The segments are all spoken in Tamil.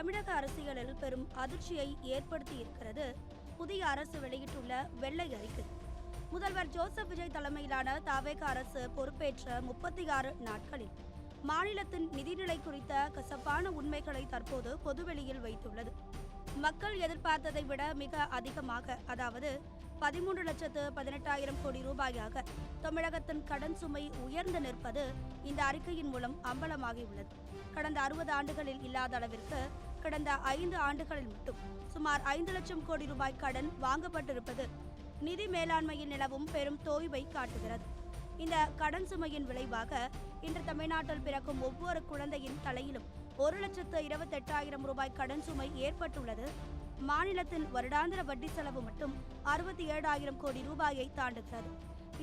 தமிழக அரசியலில் பெரும் அதிர்ச்சியை ஏற்படுத்தி இருக்கிறது புதிய அரசு வெளியிட்டுள்ள வெள்ளை அறிக்கை. முதல்வர் ஜோசப் விஜய் தலைமையிலான தவேக அரசு பொறுப்பேற்ற 36 நாட்களில் மாநிலத்தின் நிதிநிலை குறித்த கசப்பான உண்மைகளை தற்போது பொதுவெளியில் வைத்துள்ளது. மக்கள் எதிர்பார்த்ததை விட மிக அதிகமாக, அதாவது 13,18,000 கோடி ரூபாயாக தமிழகத்தின் கடன் சுமை உயர்ந்து நிற்பது இந்த அறிக்கையின் மூலம் அம்பலமாகியுள்ளது. கடந்த 60 ஆண்டுகளில் இல்லாத அளவிற்கு கடந்த 5 ஆண்டுகளில் மட்டும் சுமார் 5 லட்சம் கோடி ரூபாய் கடன் வாங்கப்பட்டிருப்பது நிதி மேலாண்மையில் நிலவும் பெரும் தோய்வை காட்டுகிறது. இந்த கடன் சுமையின் விளைவாக இன்று தமிழ்நாட்டில் பிறக்கும் ஒவ்வொரு குழந்தையின் தலையிலும் 1,28,000 ரூபாய் கடன் சுமை ஏற்பட்டுள்ளது. மாநிலத்தின் வருடாந்திர வட்டி செலவு மட்டும் 67,000 கோடி ரூபாயை தாண்டுகிறது.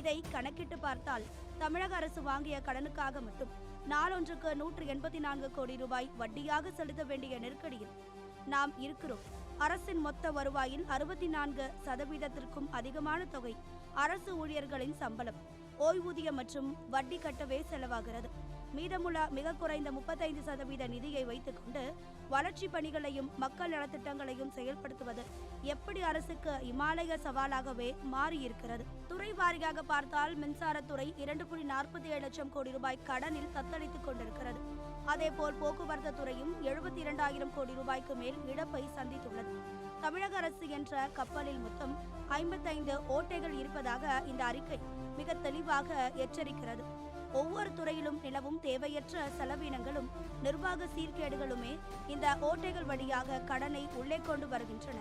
இதை கணக்கிட்டு பார்த்தால் தமிழக அரசு வாங்கிய கடனுக்காக மட்டும் நாளொன்றுக்கு 184 கோடி ரூபாய் வட்டியாக செலுத்த வேண்டிய நெருக்கடியில் நாம் இருக்கிறோம். அரசின் மொத்த வருவாயில் 64% அதிகமான தொகை அரசு ஊழியர்களின் சம்பளம், ஓய்வூதியம் மற்றும் வட்டி கட்டவே செலவாகிறது. மீதமுள்ள மிக குறைந்த 35% நிதியை வைத்துக்கொண்டு வளர்ச்சி பணிகளையும் மக்கள் நலத்திட்டங்களையும் செயல்படுத்துவது எப்படி அரசுக்கு இமாலய சவாலாகவே மாறியிருக்கிறது. துறை வாரியாக பார்த்தால் மின்சாரத்துறை 2.47 லட்சம் கோடி ரூபாய் கடனில் தத்தளித்துக் கொண்டிருக்கிறது. அதேபோல் போக்குவரத்து துறையும் 72,000 கோடி ரூபாய்க்கு மேல் இழப்பை சந்தித்துள்ளது. தமிழக அரசு என்ற கப்பலில் மொத்தம் 55 ஓட்டைகள் இருப்பதாக இந்த அறிக்கை மிக தெளிவாக எச்சரிக்கிறது. ஒவ்வொரு துறையிலும் நிலவும் தேவையற்ற செலவினங்களும் நிர்வாக சீர்கேடுகளுமே இந்த ஓட்டைகள் வழியாக கடனை உள்ளே கொண்டு வருகின்றன.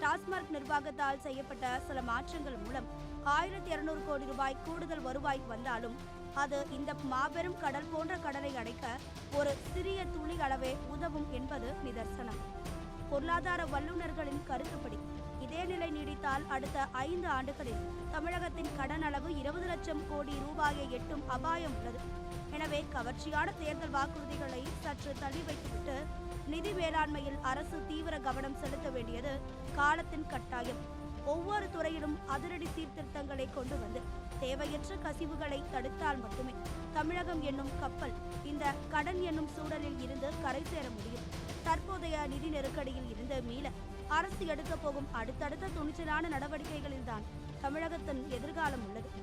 டாஸ்மாக் நிர்வாகத்தால் செய்யப்பட்ட சில மாற்றங்கள் மூலம் 1,200 கோடி ரூபாய் கூடுதல் வருவாய் வந்தாலும் அது இந்த மாபெரும் கடல் போன்ற கடலை அடைக்க ஒரு சிறிய துளி அளவே உதவும் என்பது நிதர்சனம். பொருளாதார வல்லுநர்களின் கருத்துப்படி இதே நிலை நீடித்தால் அடுத்த 5 ஆண்டுகளில் தமிழகத்தின் கடன் அளவு 20 லட்சம் கோடி ரூபாயை எட்டும் அபாயம் உள்ளது. எனவே கவர்ச்சியான தேர்தல் வாக்குறுதிகளை சற்று தள்ளி வைத்துவிட்டு நிதி மேலாண்மையில் அரசு தீவிர கவனம் செலுத்த வேண்டியது காலத்தின் கட்டாயம். ஒவ்வொரு துறையிலும் அதிரடி சீர்திருத்தங்களை கொண்டு வந்து தேவையற்ற கசிவுகளை தடுத்தால் மட்டுமே தமிழகம் என்னும் கப்பல் இந்த கடன் என்னும் சூழலில் இருந்து கரை சேர முடியும். தற்போதைய நிதி நெருக்கடியில் இருந்து மீள அரசு எடுக்கப் போகும் அடுத்தடுத்த துணிச்சலான நடவடிக்கைகளில்தான் தமிழகத்தின் எதிர்காலம் உள்ளது.